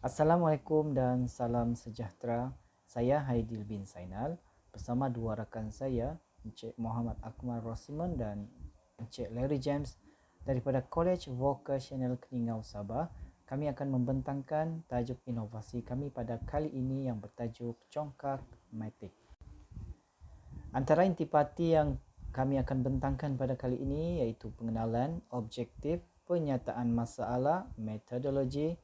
Assalamualaikum dan salam sejahtera. Saya Haidil bin Sainal bersama dua rakan saya, Encik Muhammad Akmal Rosiman dan Encik Larry James daripada College Vocational Keningau Sabah. Kami akan membentangkan tajuk inovasi kami pada kali ini yang bertajuk Congkak Matic. Antara intipati yang kami akan bentangkan pada kali ini iaitu pengenalan, objektif, penyataan masalah, metodologi,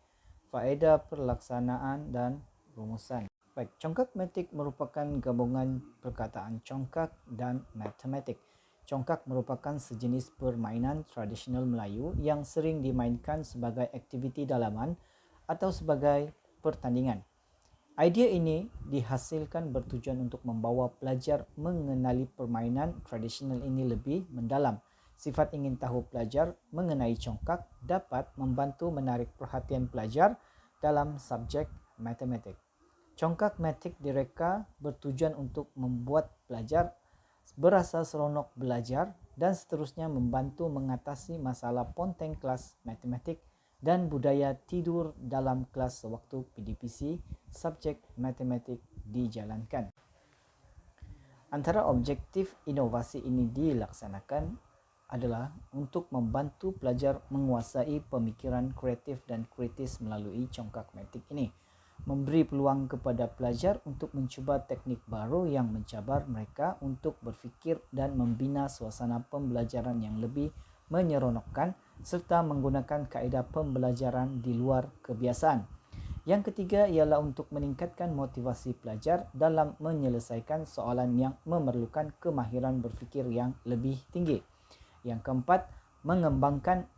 faedah pelaksanaan dan rumusan. Baik, congkak matik merupakan gabungan perkataan congkak dan matematik. Congkak merupakan sejenis permainan tradisional Melayu yang sering dimainkan sebagai aktiviti dalaman atau sebagai pertandingan. Idea ini dihasilkan bertujuan untuk membawa pelajar mengenali permainan tradisional ini lebih mendalam. Sifat ingin tahu pelajar mengenai congkak dapat membantu menarik perhatian pelajar dalam subjek matematik. Congkak matik direka bertujuan untuk membuat pelajar berasa seronok belajar dan seterusnya membantu mengatasi masalah ponteng kelas matematik dan budaya tidur dalam kelas sewaktu PDPC subjek matematik dijalankan. Antara objektif inovasi ini dilaksanakan adalah untuk membantu pelajar menguasai pemikiran kreatif dan kritis melalui congkak matik ini, memberi peluang kepada pelajar untuk mencuba teknik baru yang mencabar mereka untuk berfikir dan membina suasana pembelajaran yang lebih menyeronokkan serta menggunakan kaedah pembelajaran di luar kebiasaan. Yang ketiga ialah untuk meningkatkan motivasi pelajar dalam menyelesaikan soalan yang memerlukan kemahiran berfikir yang lebih tinggi. Yang keempat, mengembangkan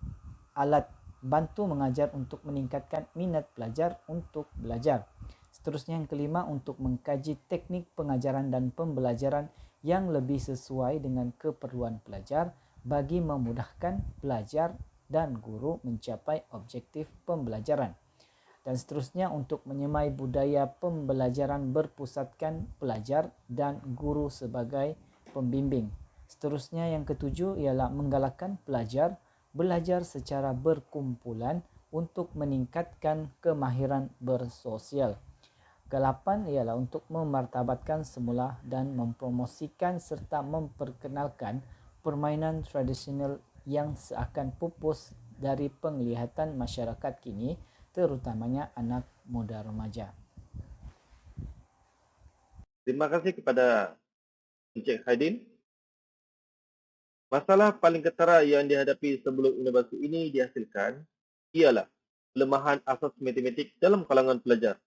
alat bantu mengajar untuk meningkatkan minat pelajar untuk belajar. Seterusnya yang kelima, untuk mengkaji teknik pengajaran dan pembelajaran yang lebih sesuai dengan keperluan pelajar bagi memudahkan pelajar dan guru mencapai objektif pembelajaran. Dan seterusnya untuk menyemai budaya pembelajaran berpusatkan pelajar dan guru sebagai pembimbing. Seterusnya yang ketujuh ialah menggalakkan pelajar belajar secara berkumpulan untuk meningkatkan kemahiran bersosial. Kelapan ialah untuk memartabatkan semula dan mempromosikan serta memperkenalkan permainan tradisional yang seakan pupus dari penglihatan masyarakat kini, terutamanya anak muda remaja. Terima kasih kepada Encik Haidin. Masalah paling ketara yang dihadapi sebelum inovasi ini dihasilkan ialah kelemahan asas matematik dalam kalangan pelajar.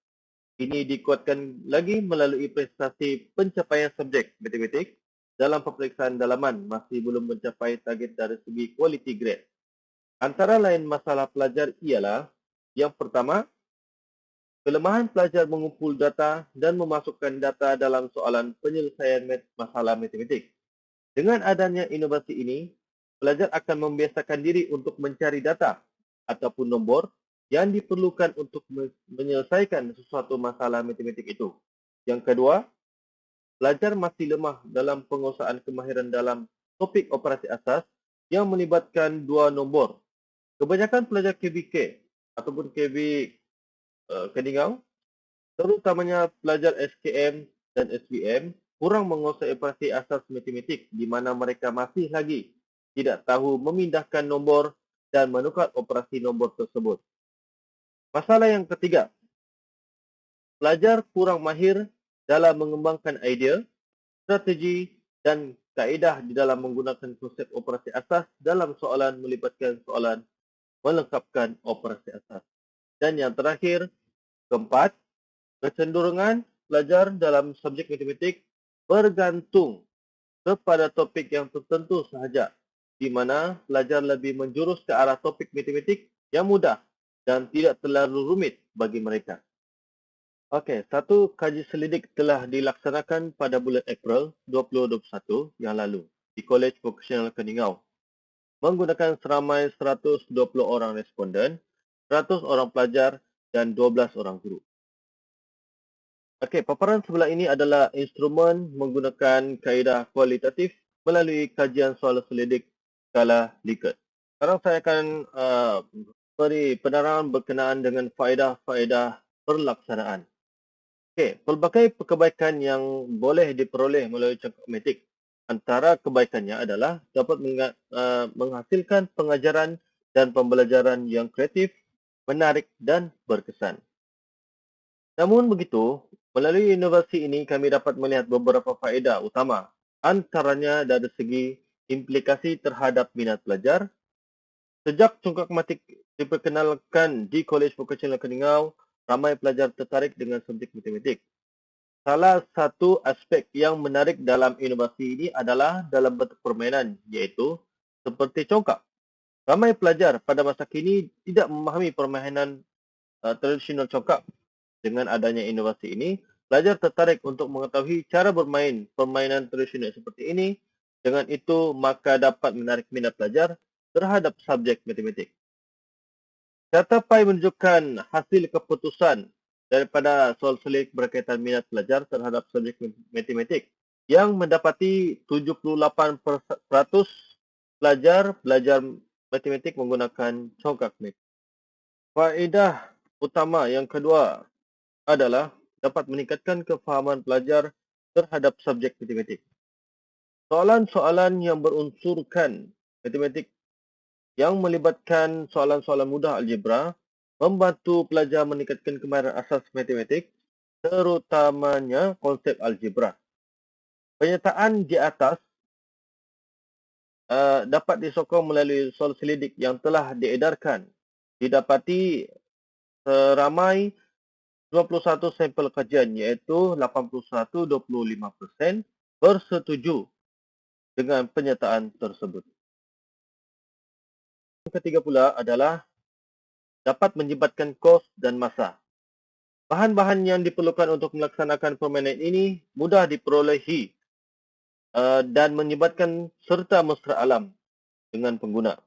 Ini dikuatkan lagi melalui prestasi pencapaian subjek matematik dalam peperiksaan dalaman masih belum mencapai target dari segi quality grade. Antara lain masalah pelajar ialah yang pertama, kelemahan pelajar mengumpul data dan memasukkan data dalam soalan penyelesaian masalah matematik. Dengan adanya inovasi ini, pelajar akan membiasakan diri untuk mencari data ataupun nombor yang diperlukan untuk menyelesaikan sesuatu masalah matematik itu. Yang kedua, pelajar masih lemah dalam penguasaan kemahiran dalam topik operasi asas yang melibatkan dua nombor. Kebanyakan pelajar KBK ataupun KB Keningau, terutamanya pelajar SKM dan SBM, kurang menguasai operasi asas matematik di mana mereka masih lagi tidak tahu memindahkan nombor dan menukar operasi nombor tersebut. Masalah yang ketiga, pelajar kurang mahir dalam mengembangkan idea, strategi dan kaedah di dalam menggunakan konsep operasi asas dalam soalan melibatkan soalan melengkapkan operasi asas. Dan yang terakhir, keempat, kecenderungan pelajar dalam subjek matematik bergantung kepada topik yang tertentu sahaja, di mana pelajar lebih menjurus ke arah topik matematik yang mudah dan tidak terlalu rumit bagi mereka. Okey, satu kaji selidik telah dilaksanakan pada bulan April 2021 yang lalu di College Vocational Keningau menggunakan seramai 120 orang responden, 100 orang pelajar dan 12 orang guru. Okey, paparan sebelah ini adalah instrumen menggunakan kaedah kualitatif melalui kajian soalan selidik skala Likert. Sekarang saya akan beri penerangan berkenaan dengan faedah-faedah pelaksanaan. Pelbagai kebaikan yang boleh diperoleh melalui congkak matik. Antara kebaikannya adalah dapat menghasilkan pengajaran dan pembelajaran yang kreatif, menarik dan berkesan. Namun begitu, melalui inovasi ini kami dapat melihat beberapa faedah utama. Antaranya dari segi implikasi terhadap minat pelajar. Sejak congkak matik diperkenalkan di Kolej Vokasional Keningau, ramai pelajar tertarik dengan subjek matematik. Salah satu aspek yang menarik dalam inovasi ini adalah dalam bentuk permainan, iaitu seperti congkak. Ramai pelajar pada masa kini tidak memahami permainan tradisional congkak. Dengan adanya inovasi ini, pelajar tertarik untuk mengetahui cara bermain permainan tradisional seperti ini. Dengan itu, maka dapat menarik minat pelajar terhadap subjek matematik. Data PAI menunjukkan hasil keputusan daripada soal selik berkaitan minat pelajar terhadap subjek matematik yang mendapati 78% pelajar belajar matematik menggunakan congkak matik. Faedah utama yang kedua adalah dapat meningkatkan kefahaman pelajar terhadap subjek matematik. Soalan-soalan yang berunsurkan matematik yang melibatkan soalan-soalan mudah algebra membantu pelajar meningkatkan kemahiran asas matematik, terutamanya konsep algebra. Penyataan di atas dapat disokong melalui soal selidik yang telah diedarkan. Didapati seramai 21 sampel kajian iaitu 81.25% bersetuju dengan penyataan tersebut. Yang ketiga pula adalah dapat menyimpankan kos dan masa. Bahan-bahan yang diperlukan untuk melaksanakan permainan ini mudah diperolehi dan menyimpankan serta mesra alam dengan pengguna.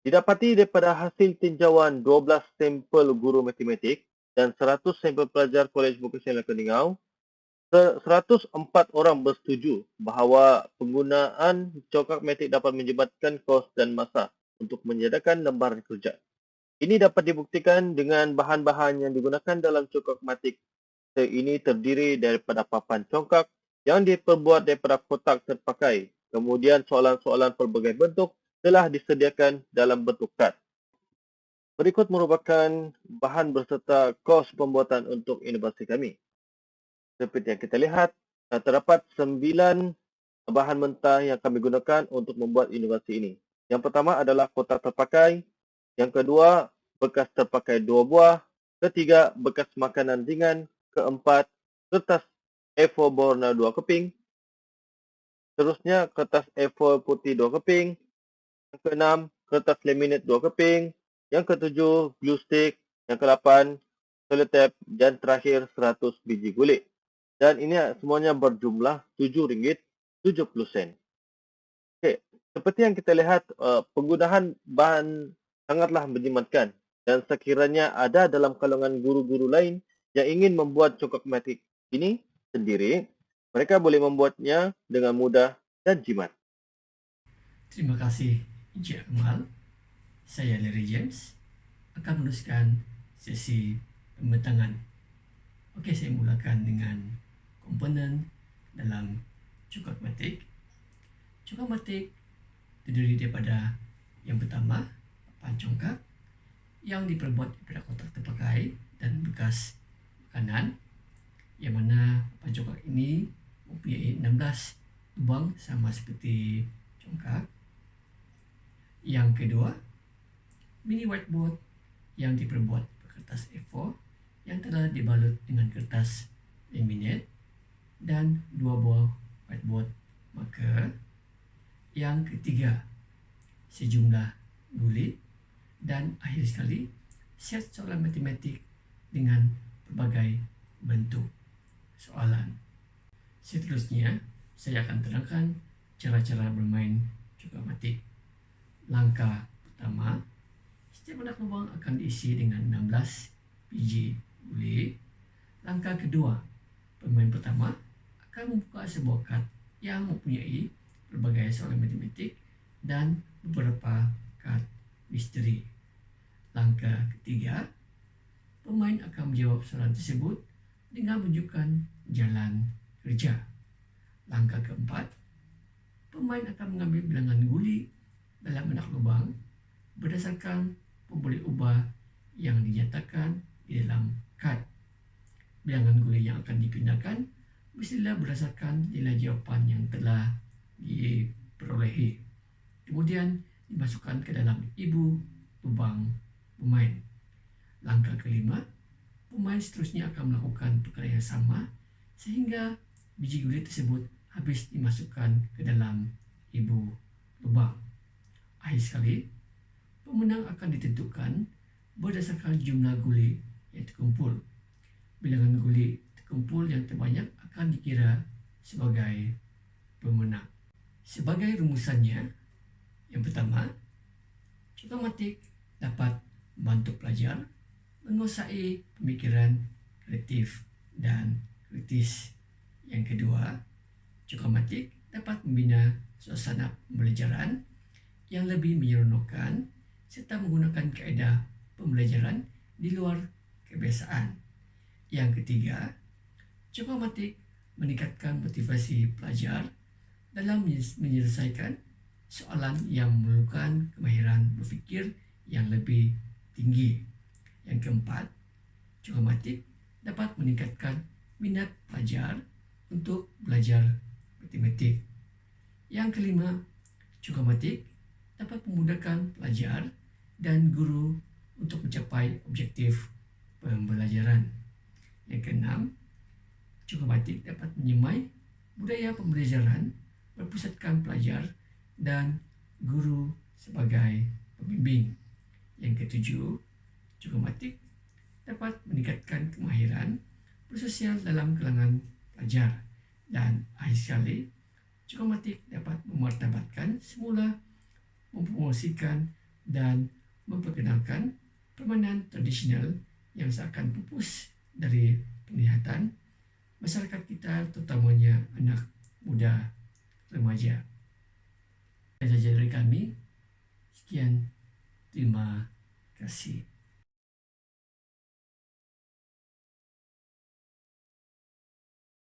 Didapati daripada hasil tinjauan 12 sampel guru matematik dan 100 sampel pelajar Kolej Vokasional Keningau, 104 orang bersetuju bahawa penggunaan congkak matik dapat menyebabkan kos dan masa untuk menyediakan lembaran kerja. Ini dapat dibuktikan dengan bahan-bahan yang digunakan dalam congkak matik. Ini terdiri daripada papan congkak yang diperbuat daripada kotak terpakai. Kemudian soalan-soalan pelbagai bentuk telah disediakan dalam bentuk kad. Berikut merupakan bahan berserta kos pembuatan untuk inovasi kami. Seperti yang kita lihat, terdapat 9 bahan mentah yang kami gunakan untuk membuat inovasi ini. Yang pertama adalah kotak terpakai. Yang kedua, bekas terpakai 2 buah. Ketiga, bekas makanan ringan. Keempat, kertas A4 berwarna 2 keping. Seterusnya, kertas A4 putih 2 keping. Yang keenam, kertas laminate 2 keping. Yang ketujuh, glue stick. Yang ke-8, selotep. Dan terakhir, 100 biji gulik. Dan ini semuanya berjumlah RM7.70. Seperti yang kita lihat, penggunaan bahan sangatlah menjimatkan. Dan sekiranya ada dalam kalangan guru-guru lain yang ingin membuat congkak matik ini sendiri, mereka boleh membuatnya dengan mudah dan jimat. Terima kasih, Encik Akmal. Saya Larry James akan meneruskan sesi pembentangan. Okey, saya mulakan dengan komponen dalam congkak matik. Congkak matik terdiri daripada yang pertama, papan congkak yang diperbuat daripada kotak terpakai dan bekas makanan, yang mana papan congkak ini mempunyai 16 lubang sama seperti congkak. Yang kedua, mini whiteboard yang diperbuat kertas A4 yang telah dibalut dengan kertas laminate dan 2 buah whiteboard marker. Yang ketiga, sejumlah gulit dan akhir sekali, set soalan matematik dengan pelbagai bentuk soalan. Seterusnya, saya akan terangkan cara-cara bermain congkak matik. Langkah pertama, setiap anak lubang akan diisi dengan 16 biji gulik. Langkah kedua, pemain pertama akan membuka sebuah kad yang mempunyai pelbagai soalan matematik dan beberapa kad misteri. Langkah ketiga, pemain akan menjawab soalan tersebut dengan menunjukkan jalan kerja. Langkah keempat, pemain akan mengambil bilangan guli dalam benak lubang berdasarkan pemboleh ubah yang dinyatakan di dalam kad. Bilangan guli yang akan dipindahkan mestilah berdasarkan nilai jawapan yang telah diperolehi. Kemudian dimasukkan ke dalam ibu lubang pemain. Langkah kelima, pemain seterusnya akan melakukan perkara yang sama sehingga biji guli tersebut habis dimasukkan ke dalam ibu lubang. Akhir sekali, pemenang akan ditentukan berdasarkan jumlah guli yang terkumpul. Bilangan guli terkumpul yang terbanyak akan dikira sebagai pemenang. Sebagai rumusannya, yang pertama, Cokomatik dapat membantu pelajar menguasai pemikiran kreatif dan kritis. Yang kedua, Cokomatik dapat membina suasana pembelajaran yang lebih menyeronokkan serta menggunakan kaedah pembelajaran di luar kebiasaan. Yang ketiga, Cokomatik meningkatkan motivasi pelajar dalam menyelesaikan soalan yang memerlukan kemahiran berfikir yang lebih tinggi. Yang keempat, Cokomatik dapat meningkatkan minat pelajar untuk belajar matematik. Yang kelima, Cokomatik dapat memudahkan pelajar dan guru untuk mencapai objektif pembelajaran. Yang keenam, Cokomatik dapat menyemai budaya pembelajaran berpusatkan pelajar dan guru sebagai pembimbing. Yang ketujuh, Cokomatik dapat meningkatkan kemahiran bersosial dalam kalangan pelajar. Dan akhir sekali, Cokomatik dapat memartabatkan semula, mempromosikan dan memperkenalkan permainan tradisional yang seakan pupus dari penglihatan masyarakat kita, terutamanya anak muda remaja. Itu saja dari kami. Sekian, terima kasih.